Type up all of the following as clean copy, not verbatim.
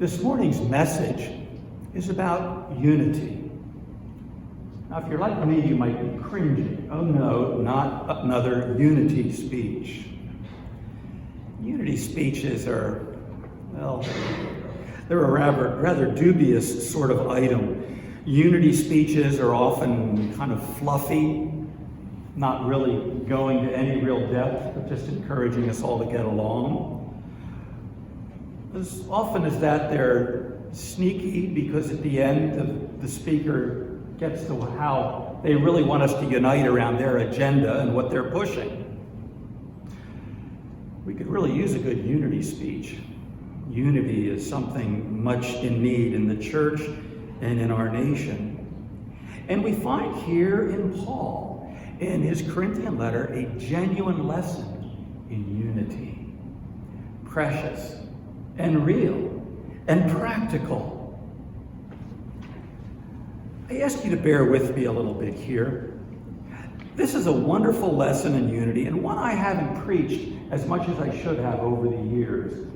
This morning's message is about unity. Now, if you're like me, you might be cringing. Oh no, not another unity speech. Unity speeches are, well, they're a rather dubious sort of item. Unity speeches are often kind of fluffy, not really going to any real depth, but just encouraging us all to get along. As often as that, they're sneaky because at the end the speaker gets to how they really want us to unite around their agenda and what they're pushing. We could really use a good unity speech. Unity is something much in need in the church and in our nation. And we find here in Paul, in his Corinthian letter, a genuine lesson in unity. Precious and real and practical. I ask you to bear with me a little bit here. This is a wonderful lesson in unity, and one I haven't preached as much as I should have over the years.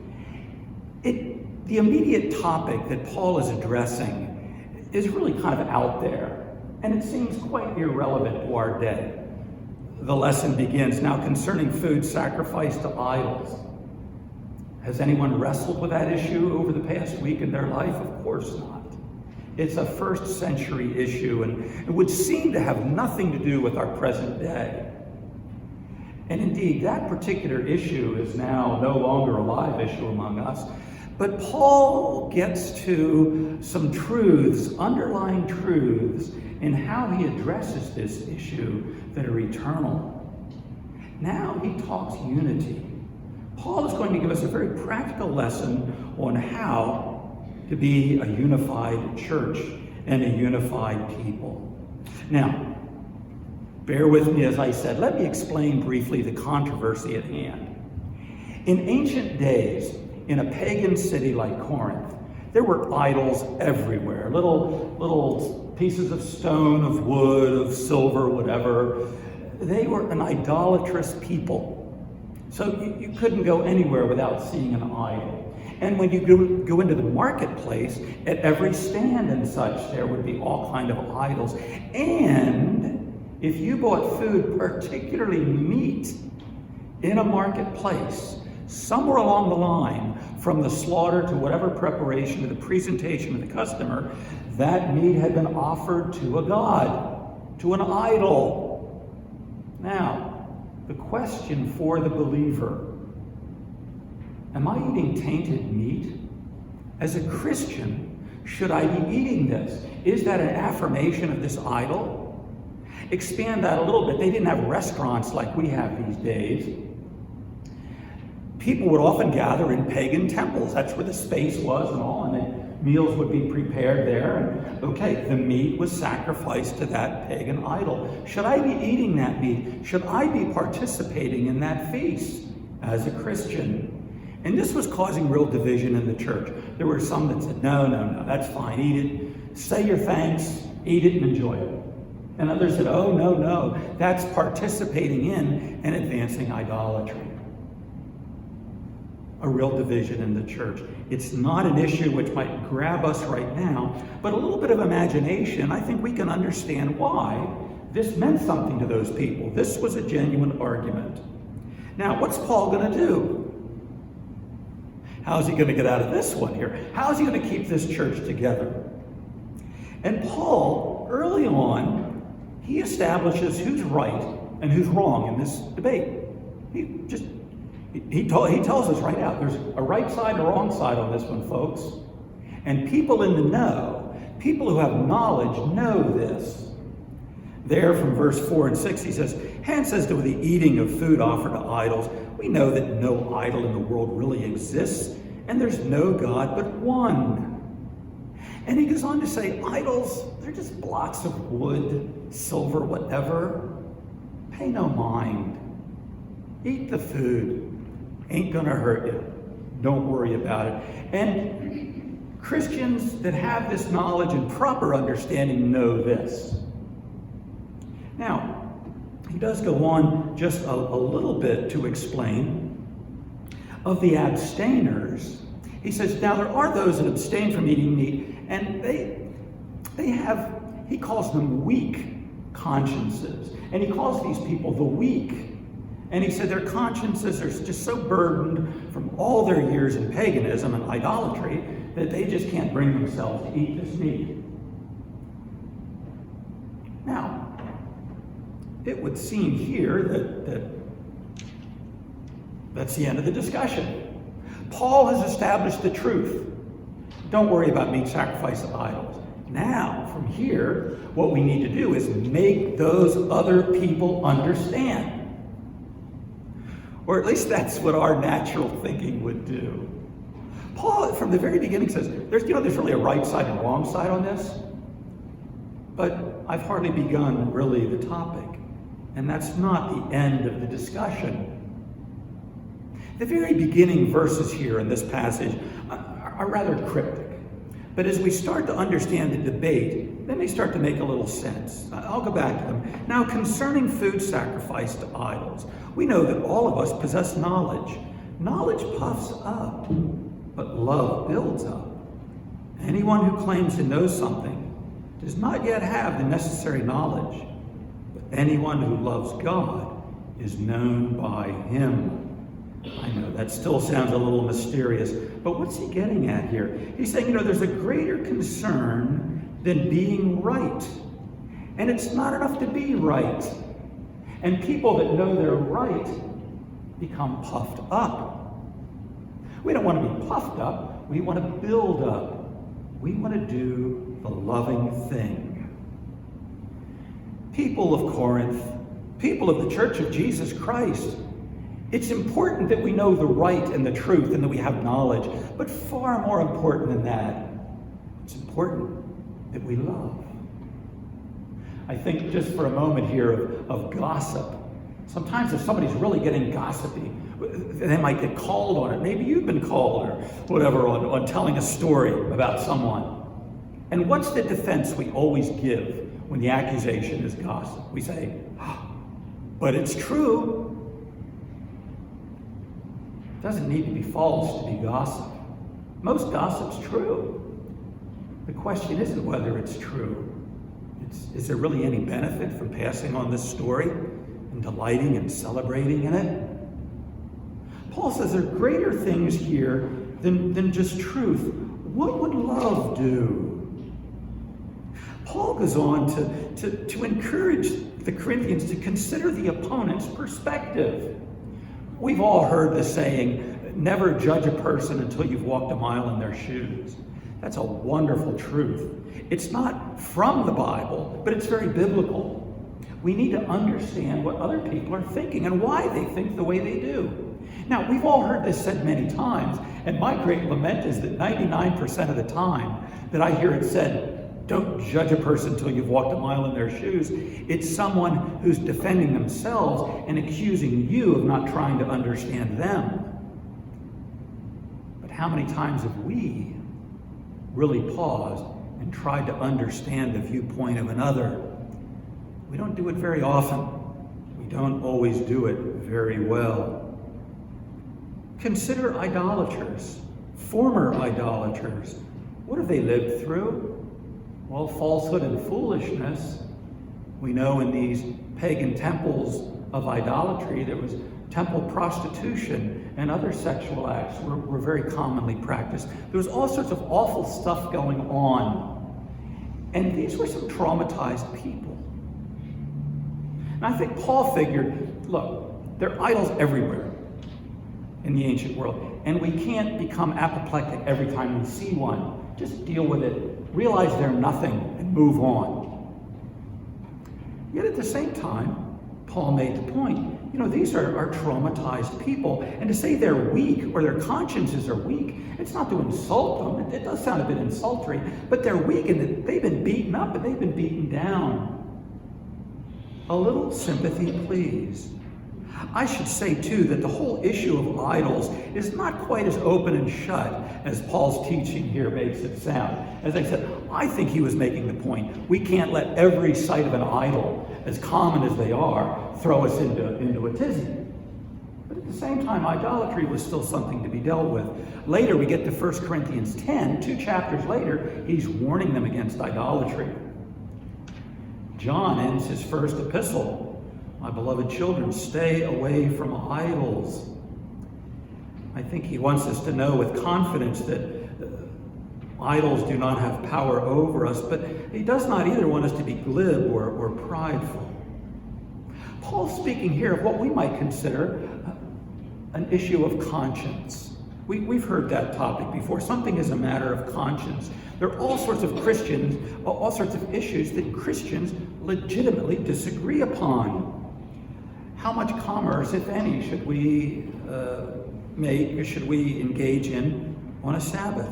The immediate topic that Paul is addressing is really kind of out there, and it seems quite irrelevant to our day. The lesson begins, now concerning food sacrificed to idols. Has anyone wrestled with that issue over the past week in their life? Of course not. It's a first century issue, and it would seem to have nothing to do with our present day. And indeed, that particular issue is now no longer a live issue among us. But Paul gets to some truths, underlying truths, in how he addresses this issue that are eternal. Now he talks unity. Paul is going to give us a very practical lesson on how to be a unified church and a unified people. Now, bear with me as I said. Let me explain briefly the controversy at hand. In ancient days, in a pagan city like Corinth, there were idols everywhere. Little pieces of stone, of wood, of silver, whatever. They were an idolatrous people. So you couldn't go anywhere without seeing an idol. And when you go into the marketplace, at every stand and such, there would be all kind of idols. And if you bought food, particularly meat, in a marketplace, somewhere along the line, from the slaughter to whatever preparation to the presentation to the customer, that meat had been offered to a god, to an idol. Now, the question for the believer, am I eating tainted meat? As a Christian, should I be eating this? Is that an affirmation of this idol? Expand that a little bit. They didn't have restaurants like we have these days. People would often gather in pagan temples. That's where the space was and all, and then meals would be prepared there. And okay, the meat was sacrificed to that pagan idol. Should I be eating that meat? Should I be participating in that feast as a Christian? And this was causing real division in the church. There were some that said, no, that's fine, eat it. Say your thanks, eat it and enjoy it. And others said, oh, no, that's participating in and advancing idolatry. A real division in the church. It's not an issue which might grab us right now, but a little bit of imagination, I think we can understand why this meant something to those people. This was a genuine argument. Now, what's Paul going to do? How's he going to get out of this one here? How's he going to keep this church together? And Paul, early on, he establishes who's right and who's wrong in this debate. He tells us right out, there's a right side and a wrong side on this one, folks. And people in the know, people who have knowledge, know this. There from verse 4 and 6, he says, hence as to the eating of food offered to idols, we know that no idol in the world really exists, and there's no God but one. And he goes on to say, idols, they're just blocks of wood, silver, whatever. Pay no mind. Eat the food. Ain't gonna hurt you. Don't worry about it. And Christians that have this knowledge and proper understanding know this. Now, he does go on just a little bit to explain of the abstainers. He says, now there are those that abstain from eating meat, and they have, he calls them weak consciences. And he calls these people the weak. And he said their consciences are just so burdened from all their years in paganism and idolatry that they just can't bring themselves to eat this meat. Now, it would seem here that that's the end of the discussion. Paul has established the truth. Don't worry about meat sacrifice of idols. Now, from here, what we need to do is make those other people understand. Or at least that's what our natural thinking would do. Paul, from the very beginning, says, there's really a right side and wrong side on this. But I've hardly begun, really, the topic. And that's not the end of the discussion. The very beginning verses here in this passage are rather cryptic. But as we start to understand the debate, then they start to make a little sense. I'll go back to them. Now, concerning food sacrificed to idols, we know that all of us possess knowledge. Knowledge puffs up, but love builds up. Anyone who claims to know something does not yet have the necessary knowledge, but anyone who loves God is known by him. I know that still sounds a little mysterious, but what's he getting at here? He's saying, there's a greater concern than being right. And it's not enough to be right. And people that know they're right become puffed up. We don't want to be puffed up. We want to build up. We want to do the loving thing. People of Corinth, people of the Church of Jesus Christ, it's important that we know the right and the truth and that we have knowledge. But far more important than that, it's important that we love. I think just for a moment here of gossip. Sometimes if somebody's really getting gossipy, they might get called on it. Maybe you've been called or whatever on telling a story about someone. And what's the defense we always give when the accusation is gossip? We say, but it's true. It doesn't need to be false to be gossip. Most gossip's true. The question isn't whether it's true. Is there really any benefit from passing on this story and delighting and celebrating in it? Paul says there are greater things here than just truth. What would love do? Paul goes on to encourage the Corinthians to consider the opponent's perspective. We've all heard the saying, never judge a person until you've walked a mile in their shoes. That's a wonderful truth. It's not from the Bible, but it's very biblical. We need to understand what other people are thinking and why they think the way they do. Now, we've all heard this said many times, and my great lament is that 99% of the time that I hear it said, don't judge a person until you've walked a mile in their shoes, it's someone who's defending themselves and accusing you of not trying to understand them. But how many times have we really paused and tried to understand the viewpoint of another? We don't do it very often. We don't always do it very well. Consider idolaters, former idolaters. What have they lived through? Well, falsehood and foolishness. We know in these pagan temples of idolatry, there was temple prostitution and other sexual acts were very commonly practiced. There was all sorts of awful stuff going on. And these were some traumatized people. And I think Paul figured, look, there are idols everywhere in the ancient world. And we can't become apoplectic every time we see one. Just deal with it. Realize they're nothing and move on. Yet at the same time, Paul made the point, these are traumatized people. And to say they're weak or their consciences are weak, it's not to insult them. It does sound a bit insulting, but they're weak and that they've been beaten up and they've been beaten down. A little sympathy, please. I should say, too, that the whole issue of idols is not quite as open and shut as Paul's teaching here makes it sound. As I said, I think he was making the point, we can't let every sight of an idol, as common as they are, throw us into a tizzy. But at the same time, idolatry was still something to be dealt with. Later, we get to 1 Corinthians 10, 2 chapters later, he's warning them against idolatry. John ends his first epistle. My beloved children, stay away from idols. I think he wants us to know with confidence that idols do not have power over us, but he does not either want us to be glib or prideful. Paul's speaking here of what we might consider an issue of conscience. We've heard that topic before. Something is a matter of conscience. There are all sorts of Christians, all sorts of issues that Christians legitimately disagree upon. How much commerce, if any, should we make or should we engage in on a Sabbath?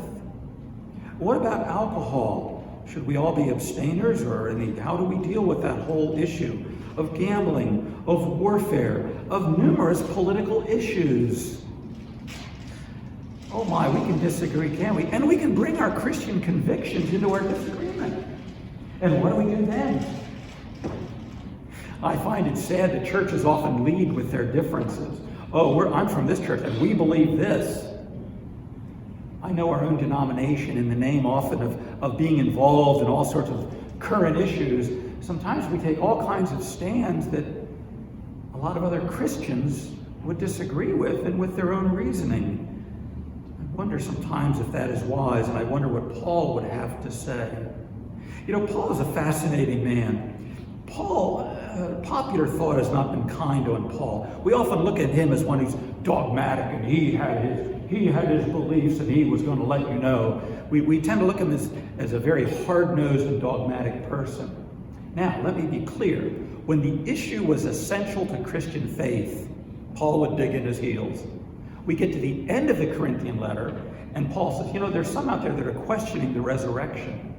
What about alcohol? Should we all be abstainers, or how do we deal with that whole issue of gambling, of warfare, of numerous political issues? Oh my, we can disagree, can't we? And we can bring our Christian convictions into our disagreement. And what do we do then? I find it sad that churches often lead with their differences. Oh, I'm from this church and we believe this. I know our own denomination, in the name often of being involved in all sorts of current issues. Sometimes we take all kinds of stands that a lot of other Christians would disagree with, and with their own reasoning. I wonder sometimes if that is wise, and I wonder what Paul would have to say. You know, Paul is a fascinating man. Popular thought has not been kind on Paul. We often look at him as one who's dogmatic, and he had his beliefs, and he was going to let you know. We tend to look at him as a very hard-nosed and dogmatic person. Now, let me be clear. When the issue was essential to Christian faith, Paul would dig in his heels. We get to the end of the Corinthian letter, and Paul says, you know, there's some out there that are questioning the resurrection.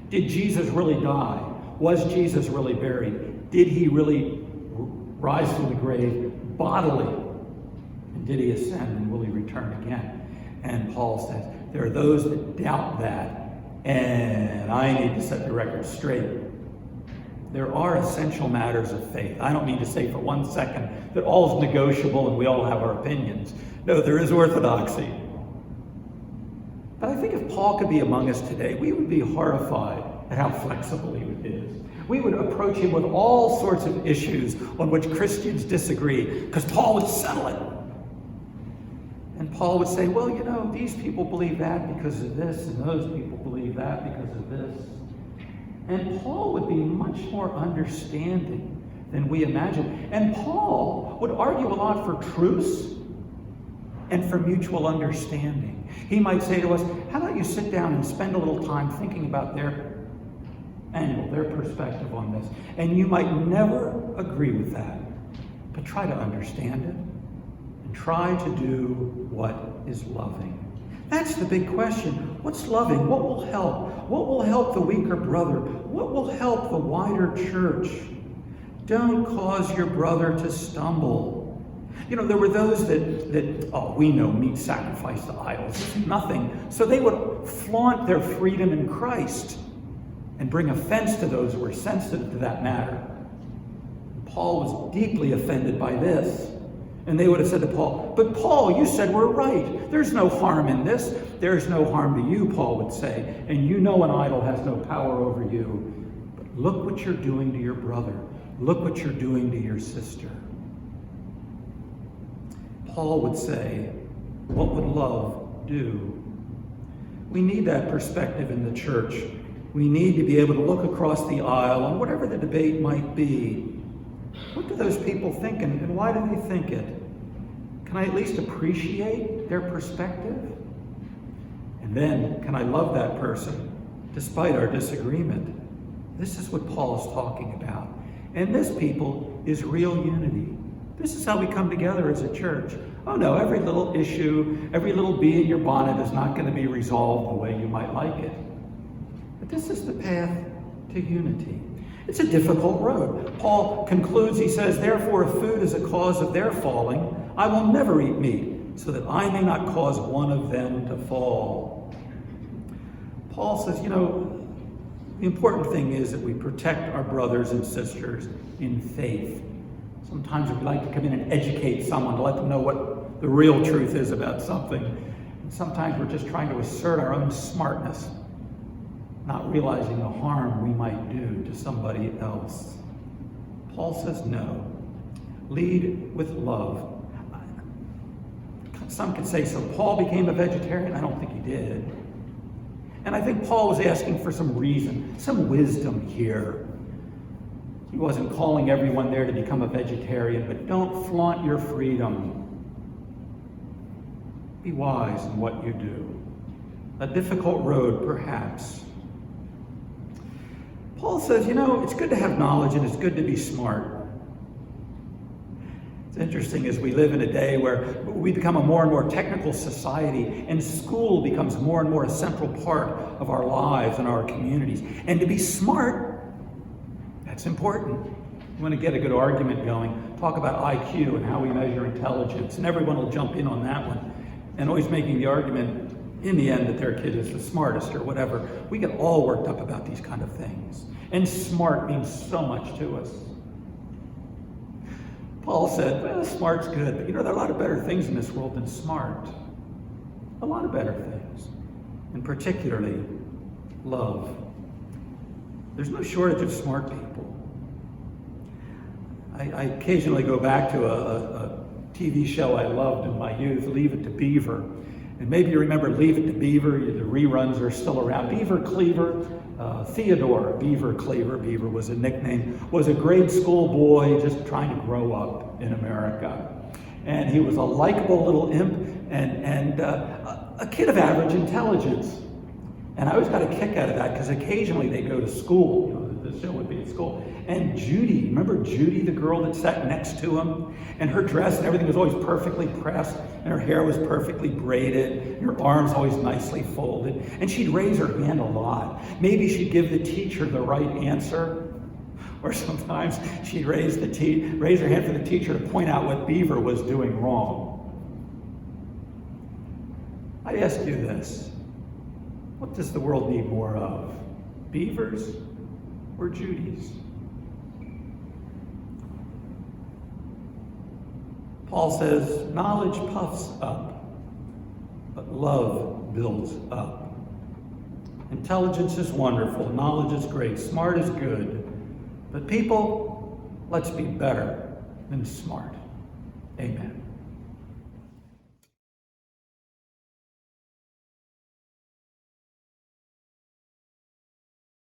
Did Jesus really die? Was Jesus really buried? Did he really rise from the grave bodily? And did he ascend, and will he return again? And Paul says, there are those that doubt that, and I need to set the record straight. There are essential matters of faith. I don't mean to say for 1 second that all is negotiable and we all have our opinions. No, there is orthodoxy. But I think if Paul could be among us today, we would be horrified at how flexible he is. We would approach him with all sorts of issues on which Christians disagree, because Paul would settle it. And Paul would say, well, you know, these people believe that because of this, and those people believe that because of this. And Paul would be much more understanding than we imagine. And Paul would argue a lot for truce and for mutual understanding. He might say to us, how about you sit down and spend a little time thinking about their angle, their perspective on this. And you might never agree with that, but try to understand it and try to do what is loving. That's the big question. What's loving? What will help? What will help the weaker brother? What will help the wider church? Don't cause your brother to stumble. You know, there were those that we know meat sacrifice to idols. It's nothing. So they would flaunt their freedom in Christ and bring offense to those who were sensitive to that matter. Paul was deeply offended by this. And they would have said to Paul, but Paul, you said we're right. There's no harm in this. There's no harm to you, Paul would say. And you know an idol has no power over you. But look what you're doing to your brother. Look what you're doing to your sister. Paul would say, what would love do? We need that perspective in the church. We need to be able to look across the aisle on whatever the debate might be. What do those people think, and why do they think it? Can I at least appreciate their perspective? And then, can I love that person despite our disagreement? This is what Paul is talking about. And this, people, is real unity. This is how we come together as a church. Oh no, every little issue, every little bee in your bonnet is not going to be resolved the way you might like it. But this is the path to unity. It's a difficult road. Paul concludes, he says, therefore, if food is a cause of their falling, I will never eat meat, so that I may not cause one of them to fall. Paul says, you know, the important thing is that we protect our brothers and sisters in faith. Sometimes we like to come in and educate someone to let them know what the real truth is about something. And sometimes we're just trying to assert our own smartness, not realizing the harm we might do to somebody else. Paul says no. Lead with love. Some could say, so Paul became a vegetarian? I don't think he did. And I think Paul was asking for some reason, some wisdom here. He wasn't calling everyone there to become a vegetarian, but don't flaunt your freedom. Be wise in what you do. A difficult road, perhaps. Paul says, it's good to have knowledge and it's good to be smart. It's interesting as we live in a day where we become a more and more technical society, and school becomes more and more a central part of our lives and our communities. And to be smart, that's important. You want to get a good argument going, talk about IQ and how we measure intelligence, and everyone will jump in on that one. And always making the argument in the end that their kid is the smartest or whatever. We get all worked up about these kind of things. And smart means so much to us. Paul said, well, smart's good, but there are a lot of better things in this world than smart. A lot of better things. And particularly, love. There's no shortage of smart people. I occasionally go back to a TV show I loved in my youth, Leave It to Beaver. And maybe you remember Leave It to Beaver, the reruns are still around. Beaver Cleaver, Theodore Beaver Cleaver, Beaver was a nickname, was a grade school boy just trying to grow up in America. And he was a likable little imp and a kid of average intelligence. And I always got a kick out of that because occasionally they go to school, the show would be at school. And Judy, remember Judy, the girl that sat next to him? And her dress and everything was always perfectly pressed, and her hair was perfectly braided, and her arms always nicely folded. And she'd raise her hand a lot. Maybe she'd give the teacher the right answer, or sometimes she'd raise her hand for the teacher to point out what Beaver was doing wrong. I ask you this, what does the world need more of? Beavers or Judys? Paul says, knowledge puffs up, but love builds up. Intelligence is wonderful, knowledge is great, smart is good, but people, let's be better than smart. Amen.